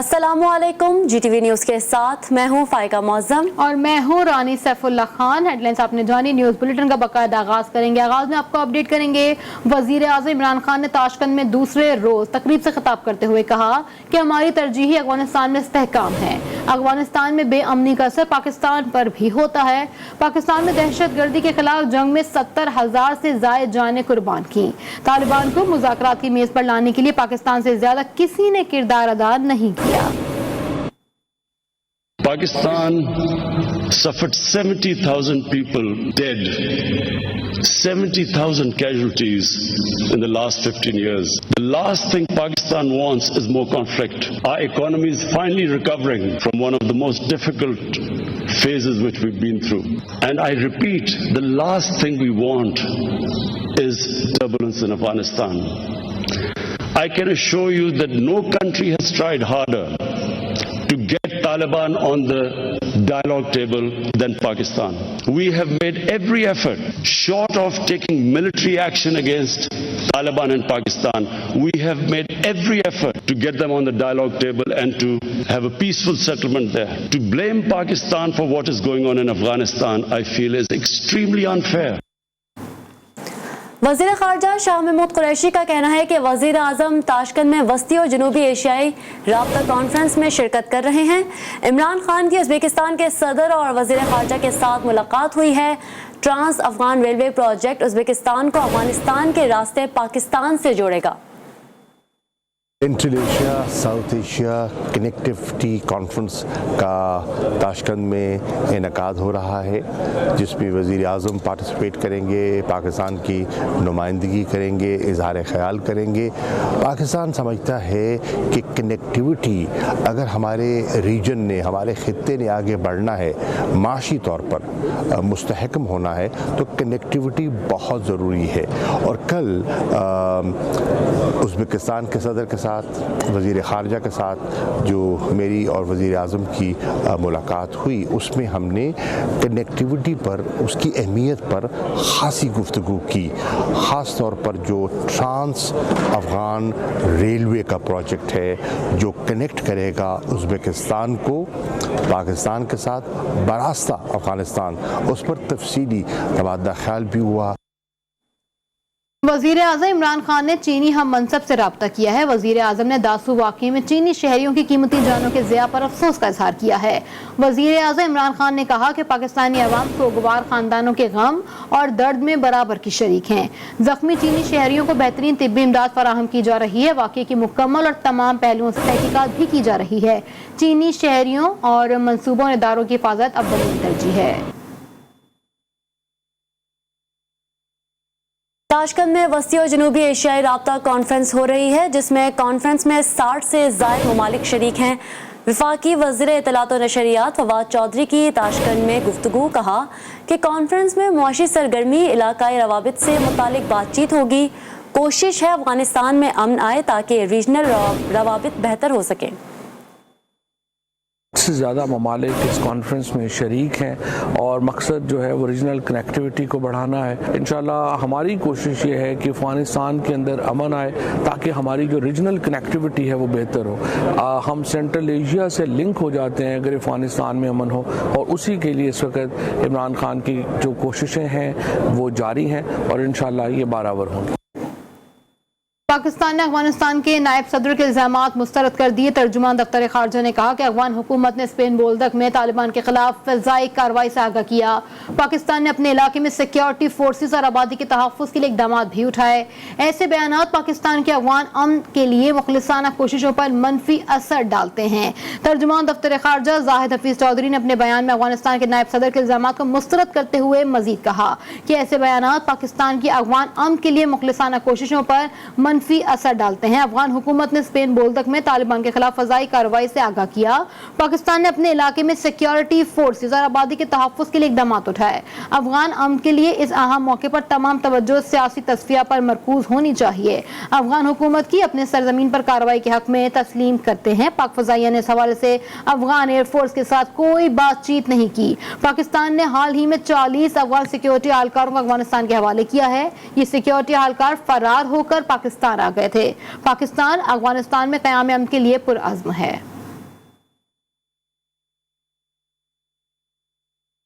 السلام علیکم، جی T V news کے ساتھ میں ہوں فائقہ معظم اور میں ہوں رانی سیف اللہ خان۔ ہیڈ لائنز آپ نے جانی، نیوز بلیٹن کا باقاعدہ آغاز کریں گے۔ آغاز میں آپ کو اپڈیٹ کریں گے۔ وزیر اعظم عمران خان نے تاشقند میں دوسرے روز تقریب سے خطاب کرتے ہوئے کہا کہ ہماری ترجیحی افغانستان میں استحکام ہے۔ افغانستان میں بے امنی کا اثر پاکستان پر بھی ہوتا ہے۔ پاکستان میں دہشت گردی کے خلاف جنگ میں 70,000 سے زائد جانیں قربان کی۔ طالبان کو مذاکرات کی میز پر لانے کے لیے پاکستان سے زیادہ کسی نے کردار ادا نہیں کیا۔ Pakistan suffered 70,000 people dead, 70,000 casualties in the last 15 years. The last thing Pakistan wants is more conflict. Our economy is finally recovering from one of the most difficult phases which we've been through. And I repeat, the last thing we want is turbulence in Afghanistan. I can assure you that no country has tried harder to get Taliban on the dialogue table than Pakistan. We have made every effort, short of taking military action against Taliban in Pakistan, we have made every effort to get them on the dialogue table and to have a peaceful settlement there. To blame Pakistan for what is going on in Afghanistan, I feel is extremely unfair. وزیر خارجہ شاہ محمود قریشی کا کہنا ہے کہ وزیر اعظم تاشقند میں وسطی اور جنوبی ایشیائی رابطہ کانفرنس میں شرکت کر رہے ہیں۔ عمران خان کی ازبکستان کے صدر اور وزیر خارجہ کے ساتھ ملاقات ہوئی ہے۔ Trans Afghan railway project Uzbekistan کو افغانستان کے راستے پاکستان سے جوڑے گا۔ Inter Asia South Asia connectivity conference کا تاشقند میں انعقاد ہو رہا ہے، جس میں وزیر اعظم پارٹیسپیٹ کریں گے، پاکستان کی نمائندگی کریں گے، اظہار خیال کریں گے۔ پاکستان سمجھتا ہے کہ کنیکٹیوٹی اگر ہمارے ریجن نے، ہمارے خطے نے آگے بڑھنا ہے، معاشی طور پر مستحکم ہونا ہے، تو کنیکٹیوٹی بہت ضروری ہے۔ اور کل ازبکستان کے صدر کے ساتھ، وزیر خارجہ کے ساتھ جو میری اور وزیر اعظم کی ملاقات ہوئی، اس میں ہم نے کنیکٹیوٹی پر، اس کی اہمیت پر خاصی گفتگو کی، خاص طور پر جو ٹرانس افغان ریلوے کا پروجیکٹ ہے جو کنیکٹ کرے گا ازبکستان کو پاکستان کے ساتھ براستہ افغانستان، اس پر تفصیلی تبادلہ خیال بھی ہوا۔ وزیر اعظم عمران خان نے چینی ہم منصب سے رابطہ کیا ہے۔ وزیر اعظم نے داسو واقعے میں چینی شہریوں کی قیمتی جانوں کے ضیاع پر افسوس کا اظہار کیا ہے۔ وزیر اعظم عمران خان نے کہا کہ پاکستانی عوام سوگوار خاندانوں کے غم اور درد میں برابر کی شریک ہیں۔ زخمی چینی شہریوں کو بہترین طبی امداد فراہم کی جا رہی ہے۔ واقعے کی مکمل اور تمام پہلوؤں سے تحقیقات بھی کی جا رہی ہے۔ چینی شہریوں اور منصوبوں اور اداروں کی حفاظت اولین ترجیح ہے۔ تاشقند میں وسطی اور جنوبی ایشیائی رابطہ کانفرنس ہو رہی ہے، جس میں کانفرنس میں 60 سے زائد ممالک شریک ہیں۔ وفاقی وزیر اطلاعات و نشریات فواد چودھری کی تاشقند میں گفتگو، کہا کہ کانفرنس میں معاشی سرگرمی، علاقائی روابط سے متعلق بات چیت ہوگی۔ کوشش ہے افغانستان میں امن آئے تاکہ ریجنل روابط بہتر ہو سکیں۔ سے زیادہ ممالک اس کانفرنس میں شریک ہیں اور مقصد جو ہے وہ ریجنل کنیکٹیوٹی کو بڑھانا ہے۔ انشاءاللہ ہماری کوشش یہ ہے کہ افغانستان کے اندر امن آئے تاکہ ہماری جو ریجنل کنیکٹیوٹی ہے وہ بہتر ہو۔ ہم سینٹرل ایشیا سے لنک ہو جاتے ہیں اگر افغانستان میں امن ہو، اور اسی کے لیے اس وقت عمران خان کی جو کوششیں ہیں وہ جاری ہیں اور انشاءاللہ یہ برابر ہوں گی۔ پاکستان نے افغانستان کے نائب صدر کے الزامات مسترد کر دیے۔ ترجمان دفتر خارجہ نے کہا کہ افغان حکومت نے اسپین بولدک میں طالبان کے خلاف فضائی کارروائی سے آگاہ کیا۔ پاکستان نے اپنے علاقے میں سیکیورٹی فورسز اور آبادی کے تحفظ کے لیے اقدامات بھی اٹھائے۔ ایسے بیانات پاکستان کے افغان امن کے لیے مخلصانہ کوششوں پر منفی اثر ڈالتے ہیں۔ ترجمان دفتر خارجہ زاہد حفیظ چودھری نے اپنے بیان میں افغانستان کے نائب صدر کے الزامات کو مسترد کرتے ہوئے مزید کہا کہ ایسے بیانات پاکستان کی افغان امن کے لیے مخلصانہ کوششوں پر منفی اثر ڈالتے ہیں۔ افغان حکومت نے اسپین بولدک میں طالبان کے خلاف فضائی کارروائی سے آگاہ کیا۔ پاکستان نے اپنے علاقے میں سیکیورٹی فورسز اور آبادی کے تحفظ کے لیے اقدامات اٹھائے۔ افغان امن کے لیے اس اہم موقع پر تمام توجہ سیاسی تصفیہ پر مرکوز ہونی چاہیے۔ افغان حکومت کی اپنے سرزمین پر کارروائی کے حق میں تسلیم کرتے ہیں۔ پاک فضائیہ نے اس حوالے سے افغان ایئر فورس کے ساتھ کوئی بات چیت نہیں کی۔ پاکستان نے حال ہی میں 40 افغان سیکیورٹی اہلکاروں کو افغانستان کے حوالے کیا ہے۔ یہ سیکیورٹی اہلکار فرار ہو کر پاکستان آ گئے تھے۔ پاکستان افغانستان میں قیام امن کے لیے پرعزم ہے۔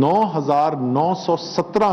9,917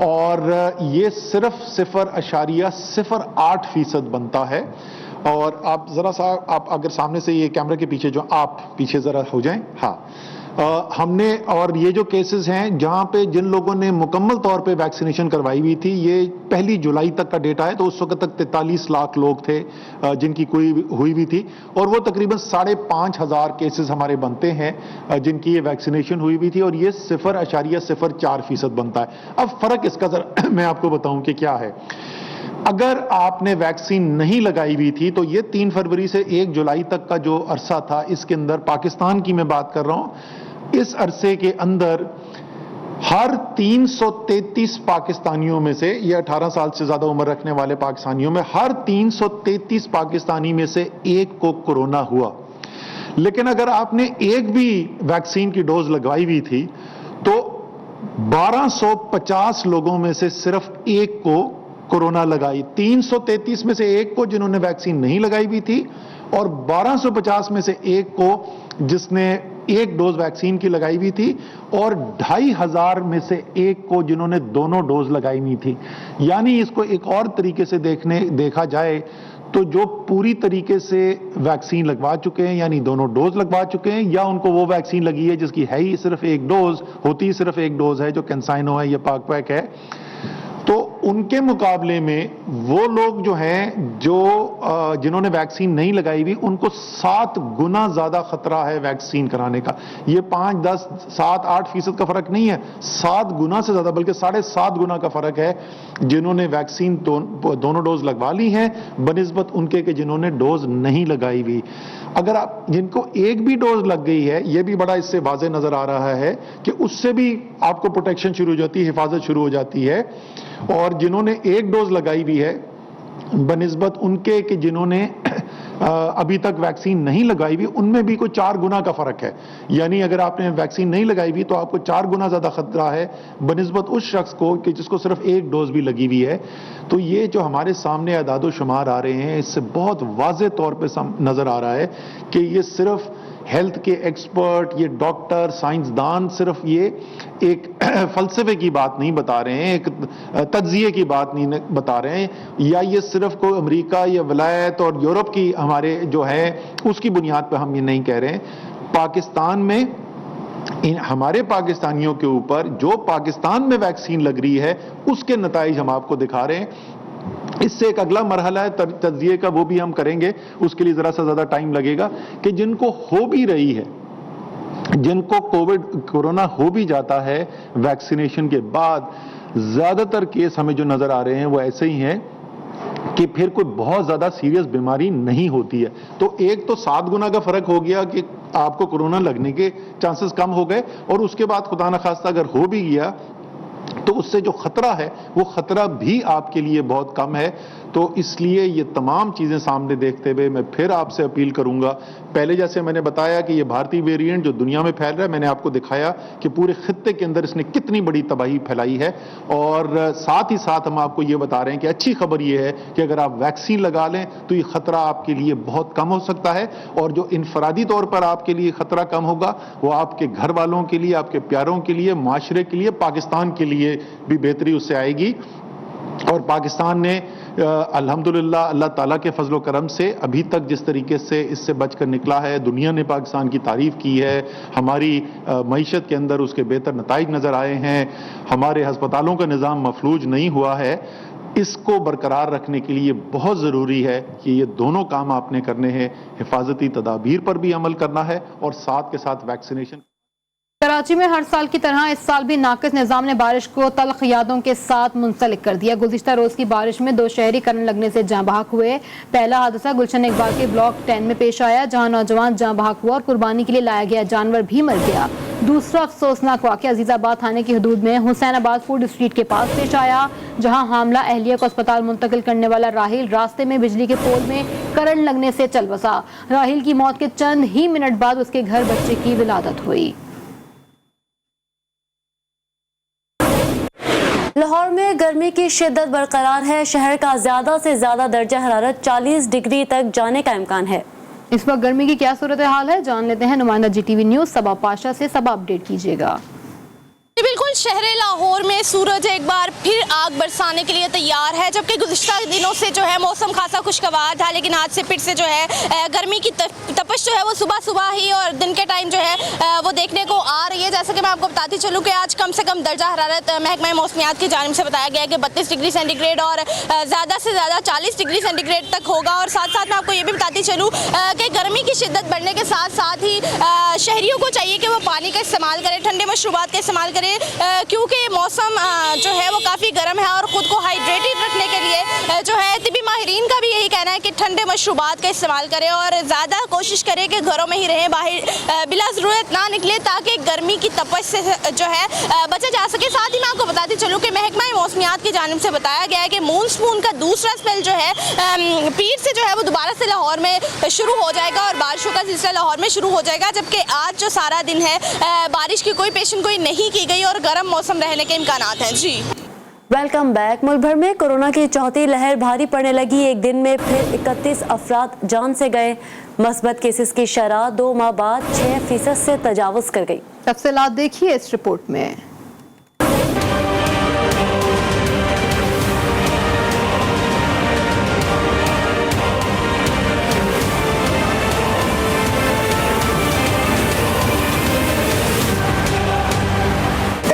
اور یہ صرف 0.08% بنتا ہے. اور آپ ذرا سا آپ اگر سامنے سے یہ کیمرے کے پیچھے جو آپ پیچھے ذرا ہو جائیں. ہاں ہم نے اور یہ جو کیسز ہیں جہاں پہ جن لوگوں نے مکمل طور پہ ویکسینیشن کروائی ہوئی تھی، یہ 1 جولائی تک کا ڈیٹا ہے، تو اس وقت تک 43 لاکھ لوگ تھے جن کی کوئی ہوئی ہوئی تھی، اور وہ تقریباً 5,500 کیسز ہمارے بنتے ہیں جن کی یہ ویکسینیشن ہوئی ہوئی تھی، اور یہ 0.04% بنتا ہے. اب فرق اس کا ذرا میں آپ کو بتاؤں کہ کیا ہے. اگر آپ نے ویکسین نہیں لگائی ہوئی تھی تو یہ 3 فروری سے 1 جولائی تک کا جو عرصہ تھا، اس کے اندر پاکستان کی میں بات کر رہا ہوں، اس عرصے کے اندر ہر 333 پاکستانیوں میں سے، یہ 18 سال سے زیادہ عمر رکھنے والے پاکستانیوں میں، ہر 333 پاکستانی میں سے ایک کو کورونا ہوا. لیکن اگر آپ نے ایک بھی ویکسین کی ڈوز لگوائی ہوئی تھی تو 1250 لوگوں میں سے صرف ایک کو کورونا لگائی. 333 میں سے ایک کو جنہوں نے ویکسین نہیں لگائی ہوئی تھی، اور 1250 میں سے ایک کو جس نے ایک ڈوز ویکسین کی لگائی ہوئی تھی، اور 2500 میں سے ایک کو جنہوں نے دونوں ڈوز لگائی ہوئی تھی. یعنی اس کو ایک اور طریقے سے دیکھا جائے تو جو پوری طریقے سے ویکسین لگوا چکے ہیں، یعنی دونوں ڈوز لگوا چکے ہیں، یا ان کو وہ ویکسین لگی ہے جس کی ہے ہی صرف ایک ڈوز، ہوتی صرف ایک ڈوز ہے، جو کینسائنو ہے یا پاک ویک ہے، تو ان کے مقابلے میں وہ لوگ جو ہیں جنہوں نے ویکسین نہیں لگائی ہوئی، ان کو 7 گنا زیادہ خطرہ ہے ویکسین کرانے کا. یہ 5, 10, 7, 8% کا فرق نہیں ہے، 7 گنا سے زیادہ، بلکہ 7.5 گنا کا فرق ہے جنہوں نے ویکسین دونوں ڈوز لگوا لی ہیں بنسبت ان کے کہ جنہوں نے ڈوز نہیں لگائی ہوئی. اگر آپ جن کو ایک بھی ڈوز لگ گئی ہے، یہ بھی بڑا اس سے واضح نظر آ رہا ہے کہ اس سے بھی آپ کو پروٹیکشن شروع ہو جاتی ہے، حفاظت شروع ہو جاتی ہے. اور جنہوں نے ایک ڈوز لگائی ہوئی ہے بنسبت ان کے کہ جنہوں نے ابھی تک ویکسین نہیں لگائی ہوئی، ان میں بھی کوئی 4 گنا کا فرق ہے. یعنی اگر آپ نے ویکسین نہیں لگائی ہوئی تو آپ کو 4 گنا زیادہ خطرہ ہے بنسبت اس شخص کو کہ جس کو صرف ایک ڈوز بھی لگی ہوئی ہے. تو یہ جو ہمارے سامنے اعداد و شمار آ رہے ہیں، اس سے بہت واضح طور پہ نظر آ رہا ہے کہ یہ صرف ہیلتھ کے ایکسپرٹ، یہ ڈاکٹر، سائنسدان صرف یہ ایک فلسفے کی بات نہیں بتا رہے ہیں، ایک تجزیے کی بات نہیں بتا رہے ہیں، یا یہ صرف کوئی امریکہ یا ولایت اور یورپ کی ہمارے جو ہے اس کی بنیاد پہ ہم یہ نہیں کہہ رہے ہیں. پاکستان میں ہمارے پاکستانیوں کے اوپر جو پاکستان میں ویکسین لگ رہی ہے اس کے نتائج ہم آپ کو دکھا رہے ہیں. اس سے ایک اگلا مرحلہ ہے تجزیے کا، وہ بھی ہم کریں گے، اس کے لیے ذرا سا زیادہ ٹائم لگے گا، کہ جن کو ہو بھی رہی ہے، جن کو کورونا ہو بھی جاتا ہے ویکسینیشن کے بعد، زیادہ تر کیس ہمیں جو نظر آ رہے ہیں وہ ایسے ہی ہیں کہ پھر کوئی بہت زیادہ سیریس بیماری نہیں ہوتی ہے. تو ایک تو 7 گنا کا فرق ہو گیا کہ آپ کو کورونا لگنے کے چانسز کم ہو گئے، اور اس کے بعد خدا نخواستہ اگر ہو بھی گیا تو اس سے جو خطرہ ہے وہ خطرہ بھی آپ کے لیے بہت کم ہے. تو اس لیے یہ تمام چیزیں سامنے دیکھتے ہوئے میں پھر آپ سے اپیل کروں گا، پہلے جیسے میں نے بتایا کہ یہ بھارتی ویریئنٹ جو دنیا میں پھیل رہا ہے، میں نے آپ کو دکھایا کہ پورے خطے کے اندر اس نے کتنی بڑی تباہی پھیلائی ہے، اور ساتھ ہی ساتھ ہم آپ کو یہ بتا رہے ہیں کہ اچھی خبر یہ ہے کہ اگر آپ ویکسین لگا لیں تو یہ خطرہ آپ کے لیے بہت کم ہو سکتا ہے، اور جو انفرادی طور پر آپ کے لیے خطرہ کم ہوگا وہ آپ کے گھر والوں کے لیے، آپ کے پیاروں کے لیے، معاشرے کے لیے، پاکستان کے لیے بھی بہتری اس سے آئے گی. اور پاکستان نے الحمدللہ اللہ تعالیٰ کے فضل و کرم سے ابھی تک جس طریقے سے اس سے بچ کر نکلا ہے، دنیا نے پاکستان کی تعریف کی ہے، ہماری معیشت کے اندر اس کے بہتر نتائج نظر آئے ہیں، ہمارے ہسپتالوں کا نظام مفلوج نہیں ہوا ہے. اس کو برقرار رکھنے کے لیے بہت ضروری ہے کہ یہ دونوں کام آپ نے کرنے ہیں، حفاظتی تدابیر پر بھی عمل کرنا ہے اور ساتھ کے ساتھ ویکسینیشن. کراچی میں ہر سال کی طرح اس سال بھی ناقص نظام نے بارش کو تلخ یادوں کے ساتھ منسلک کر دیا. گزشتہ روز کی بارش میں 2 شہری کرنٹ لگنے سے جاں بحق ہوئے. پہلا حادثہ گلشن اقبال کے بلاک 10 میں پیش آیا، جہاں نوجوان جاں بحق ہوا اور قربانی کے لیے لایا گیا جانور بھی مر گیا. دوسرا افسوسناک واقعہ عزیز آباد تھانے کی حدود میں حسین آباد فوڈ اسٹریٹ کے پاس پیش آیا، جہاں حاملہ اہلیہ کو اسپتال منتقل کرنے والا راحیل راستے میں بجلی کے پول میں کرنٹ لگنے سے چل بسا. راحیل کی موت کے چند ہی منٹ بعد اس کے گھر بچے کی ولادت ہوئی. لاہور میں گرمی کی شدت برقرار ہے. شہر کا زیادہ سے زیادہ درجہ حرارت 40 ڈگری تک جانے کا امکان ہے. اس وقت گرمی کی کیا صورتحال ہے جان لیتے ہیں نمائندہ جی ٹی وی نیوز صبا پاشا سے. صبا اپڈیٹ کیجیے گا. بالکل شہر لاہور میں سورج ایک بار پھر آگ برسانے کے لیے تیار ہے، جبکہ گزشتہ دنوں سے جو ہے موسم خاصا خوشگوار تھا، لیکن آج سے پھر سے جو ہے گرمی کی تپش جو ہے وہ صبح ہی اور دن کے ٹائم جو ہے وہ دیکھنے کو آ رہی ہے۔ جیسا کہ میں آپ کو بتاتی چلوں کہ آج کم سے کم درجہ حرارت محکمہ موسمیات کی جانب سے بتایا گیا ہے کہ 32 ڈگری سینٹی گریڈ اور زیادہ سے زیادہ 40 ڈگری سینٹی گریڈ تک ہوگا۔ اور ساتھ ساتھ میں آپ کو یہ بھی بتاتی چلوں کہ گرمی کی شدت بڑھنے کے ساتھ ساتھ ہی شہریوں کو چاہیے کہ وہ پانی کا استعمال کریں، ٹھنڈے مشروبات کا استعمال کریں، کیونکہ موسم جو ہے وہ کافی گرم ہے اور خود کو ہائیڈریٹڈ رکھنے کے لیے جو ہے طبی ماہرین کا بھی یہی کہنا ہے کہ ٹھنڈے مشروبات کا استعمال کریں اور زیادہ کوشش کریں کہ گھروں میں ہی رہیں، باہر بلا ضرورت نہ نکلیں تاکہ گرمی کی تپش سے جو ہے بچا جا سکے۔ ساتھ ہی میں آپ کو بتاتی چلوں کہ محکمہ موسمیات کی جانب سے بتایا گیا ہے کہ مون سپون کا دوسرا اسپیل جو ہے پیر سے جو ہے وہ دوبارہ سے لاہور میں شروع ہو جائے گا اور بارشوں کا سلسلہ لاہور میں شروع ہو جائے گا، جبکہ آج جو سارا دن ہے بارش کی کوئی پیشن گوئی نہیں کی گئی اور گرم موسم رہنے کے امکانات ہیں۔ جی ویلکم بیک۔ ملک بھر میں کورونا کی چوتھی لہر بھاری پڑنے لگی، ایک دن میں پھر 31 افراد جان سے گئے، مثبت کیسز کی شرح 2 ماہ بعد 6% سے تجاوز کر گئی۔ تفصیلات دیکھیے اس رپورٹ میں۔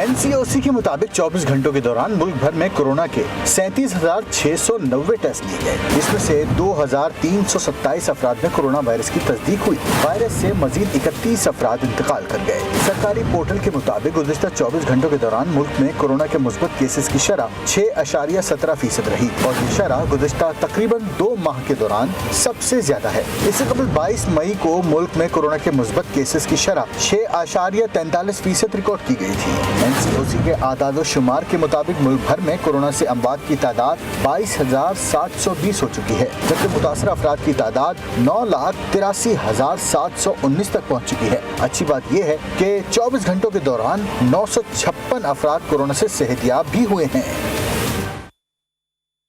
NCOC کے مطابق 24 گھنٹوں کے دوران ملک بھر میں کورونا کے 37,690 ٹیسٹ لیے گئے، جس میں سے 2,327 افراد میں کورونا وائرس کی تصدیق ہوئی۔ وائرس سے مزید 31 افراد انتقال کر گئے۔ سرکاری پورٹل کے مطابق گزشتہ 24 گھنٹوں کے دوران ملک میں کورونا کے مثبت کیسز کی شرح 6.17% رہی اور یہ شرح گزشتہ تقریباً 2 ماہ کے دوران سب سے زیادہ ہے۔ اس سے قبل 22 مئی کو ملک میں کورونا کے مثبت کیسز کی شرح 6.43% ریکارڈ کی گئی تھی۔ NCOC کے اعداد و شمار کے مطابق ملک بھر میں کورونا سے اموات کی تعداد 22,720 ہو چکی ہے، جبکہ متاثرہ افراد کی تعداد 9,83,719 تک پہنچ چکی ہے۔ اچھی بات یہ ہے کہ 24 گھنٹوں کے دوران 956 افراد کورونا سے صحت یاب بھی ہوئے ہیں۔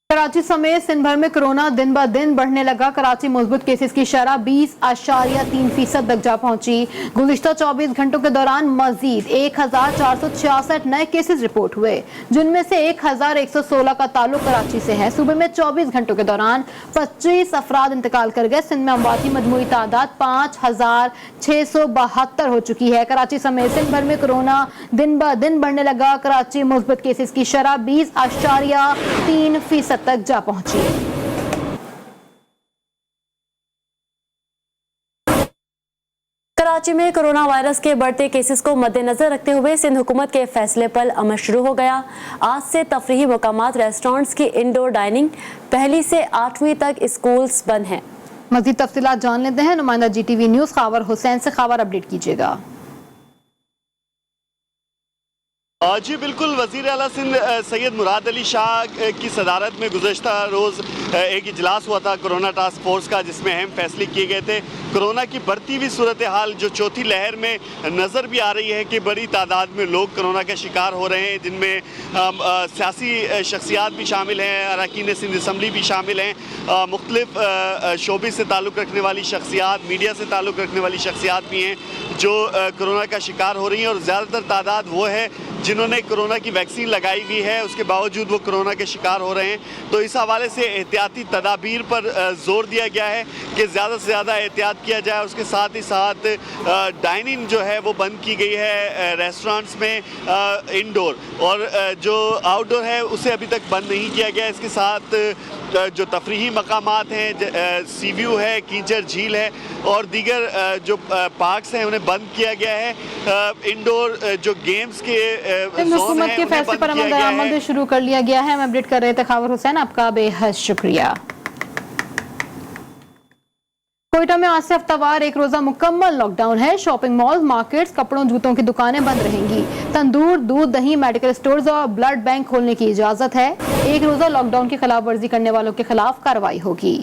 کراچی سمیت سندھ بھر میں کورونا دن بہ دن بڑھنے لگا۔ کراچی مثبت کیسز کی شرح 20.3% تک جا پہنچی۔ گزشتہ 24 گھنٹوں کے دوران مزید 1,466 نئے کیسز رپورٹ ہوئے، جن میں سے 1,116 کا تعلق کراچی سے ہے۔ صوبے میں 24 گھنٹوں کے دوران 25 افراد انتقال کر گئے۔ سندھ میں اموات کی مجموعی تعداد 5,672 ہو چکی ہے۔ کراچی سمیت سندھ بھر میں کورونا دن بہ دن بڑھنے لگا۔ کراچی مثبت کیسز کی شرح 20.3% تک جا پہنچی۔ کراچی میں کورونا وائرس کے بڑھتے کیسز کو مد نظر رکھتے ہوئے سندھ حکومت کے فیصلے پر عمل شروع ہو گیا۔ آج سے تفریحی مقامات، ریسٹورنٹس کی انڈور ڈائننگ، 1 سے 8ویں تک اسکولز بند ہیں۔ مزید تفصیلات جان لیتے ہیں نمائندہ GTV نیوز خاور حسین سے۔ خاور اپڈیٹ کیجیے گا۔ جی بالکل، وزیر اعلیٰ سندھ سید مراد علی شاہ کی صدارت میں گزشتہ روز ایک اجلاس ہوا تھا کورونا ٹاسک فورس کا، جس میں اہم فیصلے کیے گئے تھے۔ کورونا کی بڑھتی ہوئی صورتحال جو چوتھی لہر میں نظر بھی آ رہی ہے کہ بڑی تعداد میں لوگ کورونا کا شکار ہو رہے ہیں، جن میں سیاسی شخصیات بھی شامل ہیں، اراکین سندھ اسمبلی بھی شامل ہیں، مختلف شعبے سے تعلق رکھنے والی شخصیات، میڈیا سے تعلق رکھنے والی شخصیات بھی ہیں جو کورونا کا شکار ہو رہی ہیں، اور زیادہ تر تعداد وہ ہے جنہوں نے کورونا کی ویکسین لگائی ہوئی ہے، اس کے باوجود وہ کورونا کے شکار ہو رہے ہیں۔ تو اس حوالے سے احتیاطی تدابیر پر زور دیا گیا ہے کہ زیادہ سے زیادہ احتیاط کیا جائے۔ اس کے ساتھ ہی ساتھ ڈائننگ جو ہے وہ بند کی گئی ہے ریسٹورنٹس میں انڈور، اور جو آؤٹ ڈور ہے اسے ابھی تک بند نہیں کیا گیا۔ اس کے ساتھ جو تفریحی مقامات ہیں، سی ویو ہے، کینچر جھیل ہے اور دیگر جو پارکس ہیں انہیں بند کیا گیا ہے۔ انڈور جو گیمز کے حکومت کے فیصلے پر عمل درآمد شروع کر لیا گیا ہے۔ ہم اپڈیٹ کر رہے تھے خاور حسین، آپ کا بے حد شکریہ۔ کوئٹہ میں آج سے ہفتہ وار 1 روزہ مکمل لاک ڈاؤن ہے۔ شاپنگ مال، مارکیٹس، کپڑوں، جوتوں کی دکانیں بند رہیں گی۔ تندور، دودھ، دہی، میڈیکل سٹورز اور بلڈ بینک کھولنے کی اجازت ہے۔ 1 روزہ لاک ڈاؤن کی خلاف ورزی کرنے والوں کے خلاف کارروائی ہوگی۔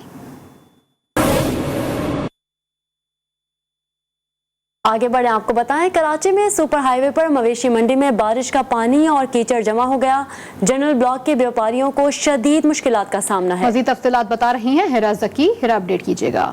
آگے بڑھیں، آپ کو بتائیں کراچی میں سپر ہائی وے پر مویشی منڈی میں بارش کا پانی اور کیچڑ جمع ہو گیا۔ جنرل بلاک کے بیوپاریوں کو شدید مشکلات کا سامنا ہے۔ مزید تفصیلات بتا رہی ہیں ہیرا زکی۔ ہیرا اپڈیٹ کیجیے گا۔